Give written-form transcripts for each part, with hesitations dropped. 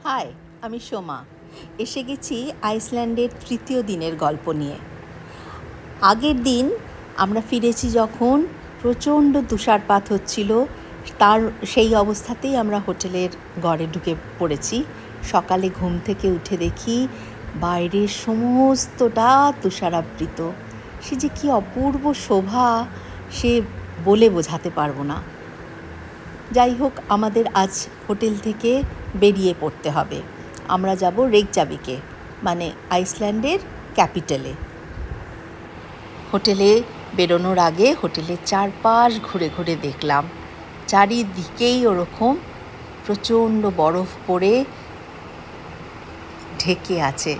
High, আমি সোমা। এসে গেছি আইসল্যান্ডের তৃতীয় দিনের গল্প নিয়ে। আগের দিন আমরা ফিরেছি যখন প্রচণ্ড তুষারপাত হচ্ছিল, সেই অবস্থাতেই আমরা হোটেলের ঘরে ঢুকে পড়েছি। সকালে ঘুম থেকে উঠে দেখি বাইরের সমস্তটা তুষারাবৃত। সে যে কী অপূর্ব শোভা, সে বলে বোঝাতে পারবো না। যাই হোক, আমাদের আজ হোটেল থেকে বেরিয়ে পড়তে হবে। আমরা যাব রেকজাভিকে, মানে আইসল্যান্ডের ক্যাপিটালে। হোটেলে বেরোনোর আগে হোটেলের চারপাশ ঘুরে ঘুরে দেখলাম। চারিদিকেই ওরকম প্রচণ্ড বরফ পড়ে ঢেকে আছে।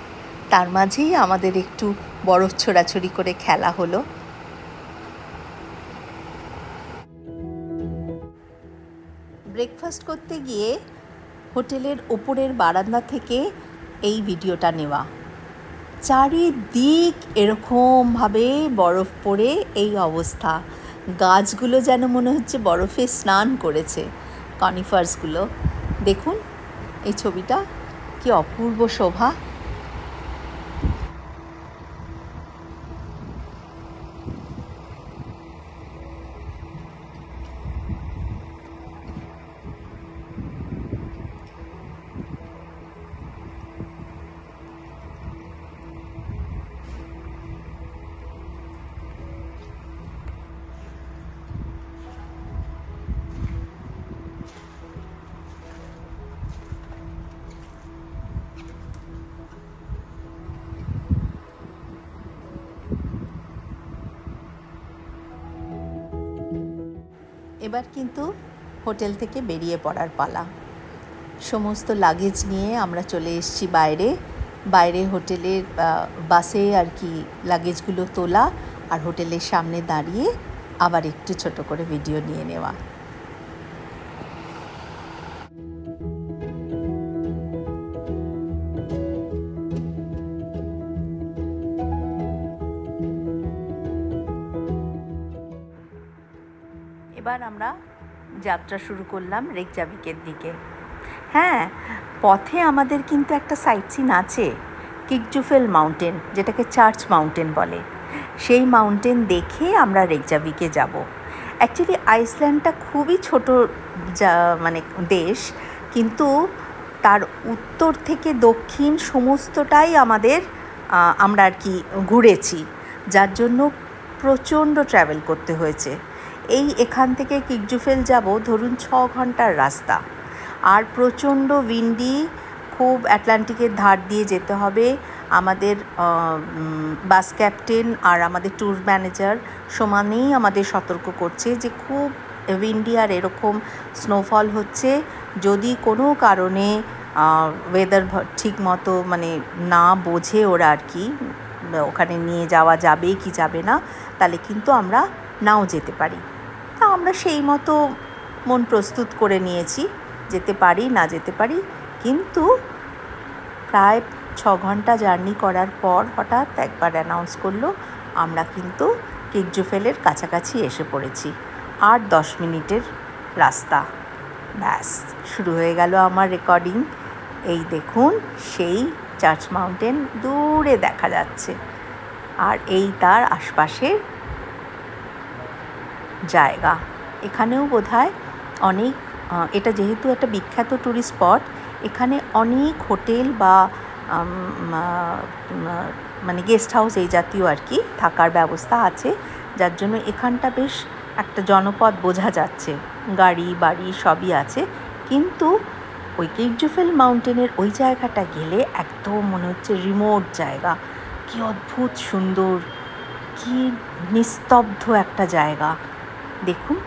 তার মাঝেই আমাদের একটু বরফ ছোড়াছড়ি করে খেলা হলো। ব্রেকফাস্ট করতে গিয়ে হোটেলের ওপরের বারান্দা থেকে এই ভিডিওটা নেওয়া। চারিদিক এরকমভাবে বরফ পড়ে এই অবস্থা। গাছগুলো যেন মনে হচ্ছে বরফে স্নান করেছে, কনিফার্সগুলো। দেখুন এই ছবিটা, কি অপূর্ব শোভা। এবার কিন্তু হোটেল থেকে বেরিয়ে পড়ার পালা। সমস্ত লাগেজ নিয়ে আমরা চলে এসেছি বাইরে হোটেলের বাসে আর কি লাগেজগুলো তোলা, আর হোটেলের সামনে দাঁড়িয়ে আবার একটু ছোট করে ভিডিও নিয়ে নেওয়া। এবার আমরা যাত্রা শুরু করলাম রেকজাভিকের দিকে। হ্যাঁ, পথে আমাদের কিন্তু একটা সাইট সিন আছে, কিকজুফেল মাউন্টেন, যেটাকে চার্চ মাউন্টেন বলে। সেই মাউন্টেন দেখে আমরা রেকজাভিকে যাব। অ্যাকচুয়ালি আইসল্যান্ডটা খুবই ছোট মানে দেশ, কিন্তু তার উত্তর থেকে দক্ষিণ সমস্তটাই আমরা আর কি ঘুরেছি, যার জন্য প্রচণ্ড ট্রাভেল করতে হয়েছে। এখান থেকে কিকজুফেল যাব ধরুন 6 ঘন্টার রাস্তা, আর প্রচণ্ড উইন্ডি, খুব আটলান্টিকের ধার দিয়ে যেতে হবে। আমাদের বাস ক্যাপ্টেন আর আমাদের ট্যুর ম্যানেজার সমানেই আমাদের সতর্ক করছে যে খুব উইন্ডি আর এরকম স্নোফল হচ্ছে। যদি কোনো কারণে ওয়েদার ঠিক মতো মানে না বোঝে ওরা আর কি, ওখানে নিয়ে যাওয়া যাবে কি যাবে না, তাহলে কিন্তু আমরা নাও যেতে পারি। তা আমরা সেই মতো মন প্রস্তুত করে নিয়েছি, যেতে পারি না যেতে পারি। কিন্তু প্রায় 6 ঘন্টা জার্নি করার পর হঠাৎ একবার অ্যানাউন্স করলো আমরা কিন্তু কিকজুফেলের কাছাকাছি এসে পড়েছি, আর 10 মিনিটের রাস্তা। ব্যাস, শুরু হয়ে গেল আমার রেকর্ডিং। এই দেখুন সেই চার্চ মাউন্টেন দূরে দেখা যাচ্ছে, আর এই তার আশপাশের জায়গা। এখানেও বোধহয় অনেক, এটা যেহেতু একটা বিখ্যাত ট্যুরিস্ট স্পট, এখানে অনেক হোটেল বা মানে গেস্ট হাউস এই জাতীয় আর কি থাকার ব্যবস্থা আছে, যার জন্য এখানটা বেশ একটা জনপদ বোঝা যাচ্ছে, গাড়ি বাড়ি সবই আছে। কিন্তু ওই কিকজুফেল মাউন্টেনের ওই জায়গাটা গেলে একদম মনে হচ্ছে রিমোট জায়গা। কি অদ্ভুত সুন্দর, কি নিস্তব্ধ একটা জায়গা। দেখুন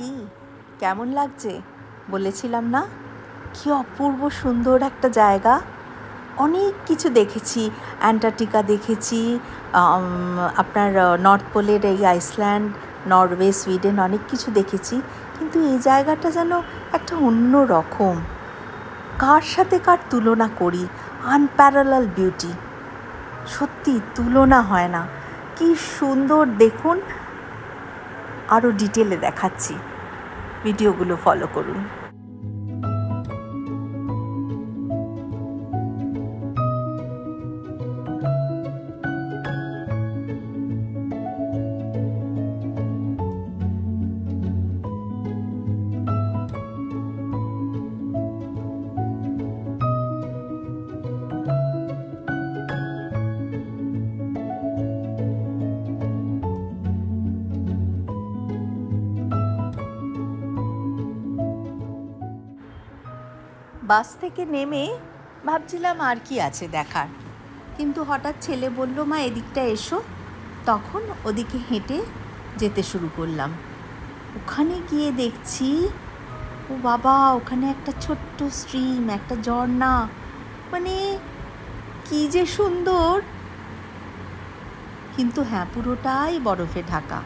কি কেমন লাগছে? বলেছিলাম না কি অপূর্ব সুন্দর একটা জায়গা। অনেক কিছু দেখেছি, অ্যান্টার্কটিকা দেখেছি, আপনার নর্থ পোলের এই আইসল্যান্ড, নরওয়ে, সুইডেন, অনেক কিছু দেখেছি, কিন্তু এই জায়গাটা যেন একটা অন্য রকম। কার সাথে কার তুলনা করি? আনপ্যারালাল বিউটি, সত্যি তুলনা হয় না। কি সুন্দর দেখুন, আরও ডিটেলে দেখাচ্ছি, ভিডিওগুলো ফলো করুন। বাস থেকে নেমে ভাবছিলাম আর কি আছে দেখার, কিন্তু হঠাৎ ছেলে বলল, মা এদিকটা এসো। তখন ওদিকে হেঁটে যেতে শুরু করলাম। ওখানে গিয়ে দেখছি, ও বাবা, ওখানে একটা ছোট্ট স্ট্রিম, একটা ঝর্ণা, মানে কি যে সুন্দর। কিন্তু হ্যাঁ, পুরোটাই বরফে ঢাকা।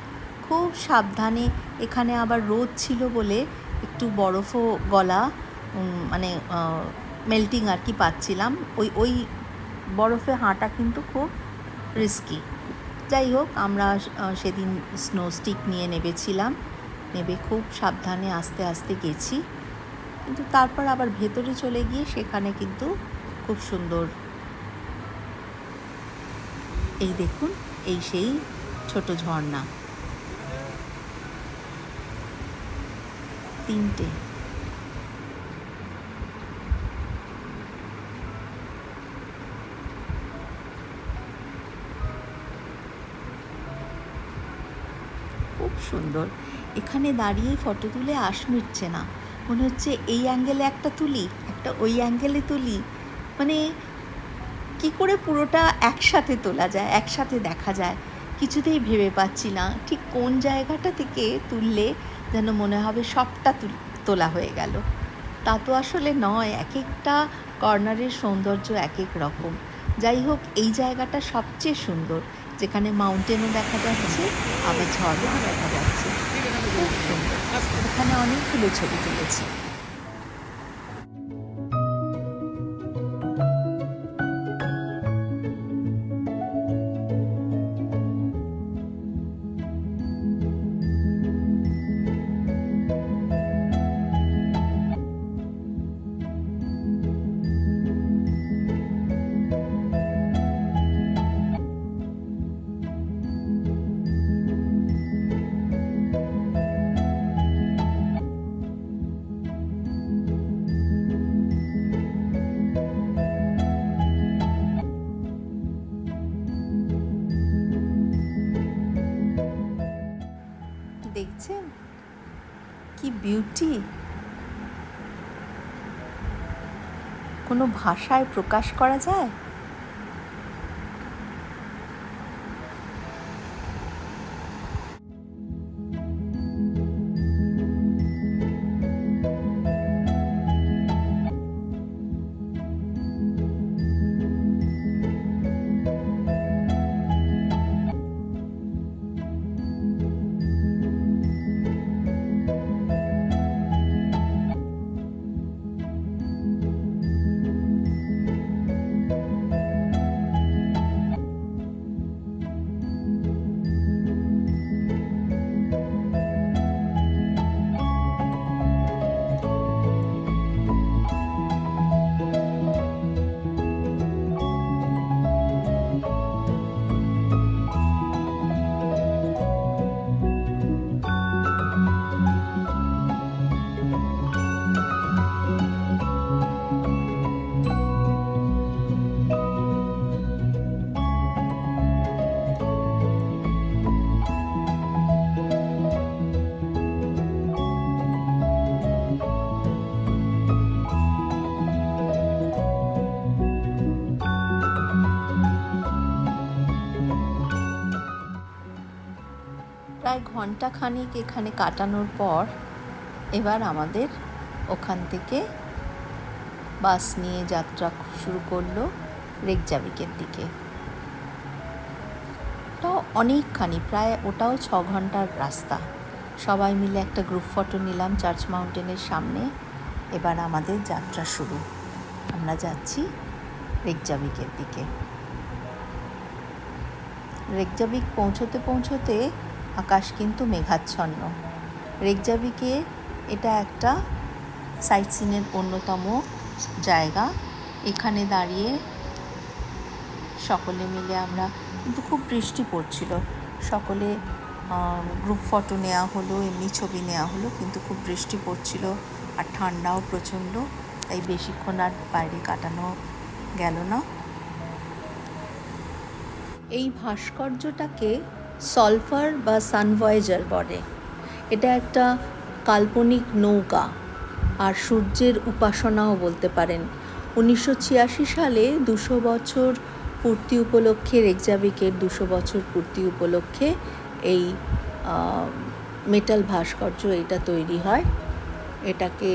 খুব সাবধানে, এখানে আবার রোদ ছিল বলে একটু বরফও গলা, মানে মেল্টিং আর কি পাচ্ছিলাম। ওই বরফে হাঁটা কিন্তু খুব রিস্কি। যাই হোক, আমরা সেদিন স্নো স্টিক নিয়ে নেমেছিলাম, নেবে খুব সাবধানে আস্তে আস্তে গেছি। কিন্তু তারপর আবার ভেতরে চলে গিয়ে সেখানে কিন্তু খুব সুন্দর, এই দেখুন, এই সেই ছোট ঝর্ণা, 3টে। খুব সুন্দর। এখানে দাঁড়িয়ে ফটো তুলে আশ মিটছে না, মনে হচ্ছে এই অ্যাঙ্গেলে একটা তুলি, একটা ওই অ্যাঙ্গেলে তুলি, মানে কি করে পুরোটা একসাথে তোলা যায়, একসাথে দেখা যায়, কিছুতেই ভেবে পাচ্ছি না ঠিক কোন জায়গাটা থেকে তুললে যেন মনে হবে সবটা তোলা হয়ে গেল। তা তো আসলে নয়, এক একটা কর্নারের সৌন্দর্য এক এক রকম। যাই হোক, এই জায়গাটা সবচেয়ে সুন্দর, যেখানে মাউন্টেনও দেখা যাচ্ছে, আবার ঝর্ণাও দেখা যাচ্ছে, খুব সুন্দর। এখানে অনেকগুলো ছবি তুলেছি। দেখছেন কি বিউটি, কোনো ভাষায় প্রকাশ করা যায়? প্রায় ঘন্টা খানেক এখানে কাটানোর পর এবার আমাদের ওখান থেকে বাস নিয়ে যাত্রা শুরু করলো রেকজাভিকের দিকে। ওটাও অনেকখানি, প্রায় ওটাও 6 ঘন্টার রাস্তা। সবাই মিলে একটা গ্রুপ ফটো নিলাম চার্চ মাউন্টেনের সামনে। এবার আমাদের যাত্রা শুরু। আমরা যাচ্ছি রেকজাভিকের দিকে। রেকজাভিক পৌঁছতে পৌঁছতে আকাশ কিন্তু মেঘাচ্ছন্ন। রেকজাভিকে এটা একটা সাইট সিনের অন্যতম জায়গা। এখানে দাঁড়িয়ে সকলে মিলে আমরা, কিন্তু খুব বৃষ্টি পড়ছিল, সকলে গ্রুপ ফটো নেওয়া হলো, এমনি ছবি নেওয়া হলো, কিন্তু খুব বৃষ্টি পড়ছিল আর ঠান্ডাও প্রচণ্ড, তাই বেশিক্ষণ আর বাইরে কাটানো গেল না। এই ভাস্কর্যটাকে সালফার বা সানভয়েজার বলে। এটা একটা কাল্পনিক নৌকা আর সূর্যের উপাসনাও বলতে পারেন। 1986 সালে 200 বছর পূর্তি উপলক্ষে, রেকজাভিকের 200 বছর পূর্তি উপলক্ষে এই মেটাল ভাস্কর্য এটা তৈরি হয়। এটাকে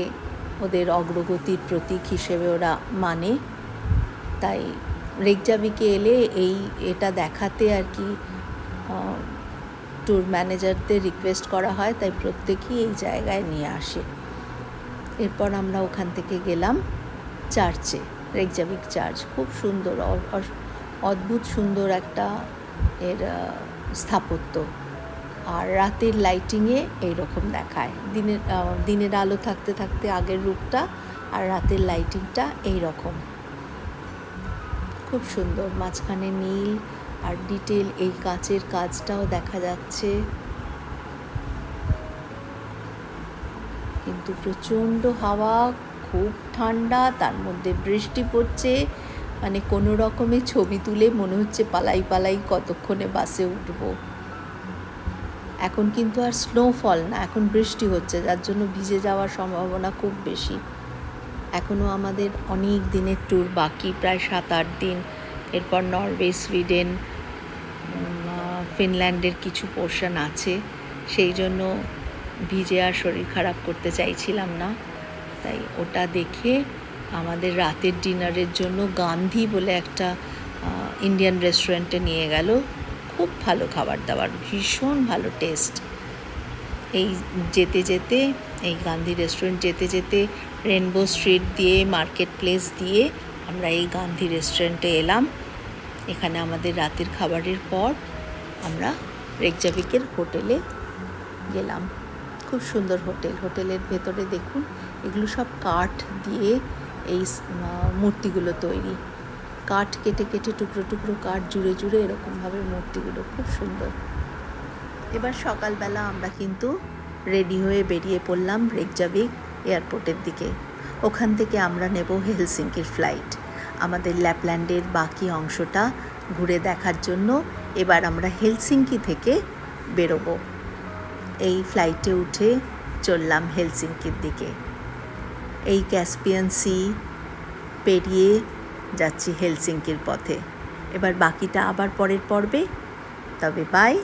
ওদের অগ্রগতির প্রতীক হিসেবে ওরা মানে। তাই রেকজাভিকে এলে এটা দেখাতে আর কি ট্যুর ম্যানেজারদের রিকোয়েস্ট করা হয়, তাই প্রত্যেকেই এই জায়গায় নিয়ে আসে। এরপর আমরা ওখান থেকে গেলাম চার্চে, রেকজাভিক চার্চ। খুব সুন্দর, অদ্ভুত সুন্দর একটা এর স্থাপত্য। আর রাতের লাইটিংয়ে এইরকম দেখায়। দিনের আলো থাকতে থাকতে আগের রূপটা, আর রাতের লাইটিংটা এইরকম খুব সুন্দর। মাঝখানে নীল আর ডিটেল এই কাচের কাজটাও দেখা যাচ্ছে। কিন্তু প্রচণ্ড হাওয়া, খুব ঠান্ডা, তার মধ্যে বৃষ্টি পড়ছে। মানে কোনো রকমে ছবি তুলে মনে হচ্ছে পালাই পালাই কতক্ষণে বাসে উঠব। এখন কিন্তু আর স্নোফল না, এখন বৃষ্টি হচ্ছে, যার জন্য ভিজে যাওয়ার সম্ভাবনা খুব বেশি। এখনও আমাদের অনেক দিনের ট্যুর বাকি, প্রায় 7-8 দিন। এরপর নরওয়ে, সুইডেন, ফিনল্যান্ডের কিছু পোর্শন আছে, সেই জন্য ভিজে আর শরীর খারাপ করতে চাইছিলাম না। তাই ওটা দেখে আমাদের রাতের ডিনারের জন্য গান্ধী বলে একটা ইন্ডিয়ান রেস্টুরেন্টে নিয়ে গেল। খুব ভালো খাবার দাবার, ভীষণ ভালো টেস্ট। এই যেতে যেতে, এই গান্ধী রেস্টুরেন্ট যেতে যেতে রেনবো স্ট্রিট দিয়ে, মার্কেট প্লেস দিয়ে আমরা এই গান্ধী রেস্টুরেন্টে এলাম। এখানে আমাদের রাতের খাবারের পর আমরা রেকজাভিকের হোটেলে গেলাম। খুব সুন্দর হোটেল। হোটেলের ভেতরে দেখুন, এগুলো সব কাঠ দিয়ে এই মূর্তিগুলো তৈরি। কাঠ কেটে কেটে, টুকরো টুকরো কাঠ জুড়ে জুড়ে এরকমভাবে মূর্তিগুলো, খুব সুন্দর। এবার সকালবেলা আমরা কিন্তু রেডি হয়ে বেরিয়ে পড়লাম রেকজাভিক এয়ারপোর্টের দিকে। ওখান থেকে আমরা নেব হেলসিঙ্কির ফ্লাইট। আমাদের ল্যাপল্যান্ডের বাকি অংশটা ঘুরে দেখার জন্য এবার আমরা হেলসিঙ্কি থেকে বেরোবো। এই ফ্লাইটে উঠে চললাম হেলসিঙ্কির দিকে। এই ক্যাসপিয়ান সি পেরিয়ে যাচ্ছি হেলসিঙ্কির পথে। এবার বাকিটা আবার পরের পর্বে। তবে বাই।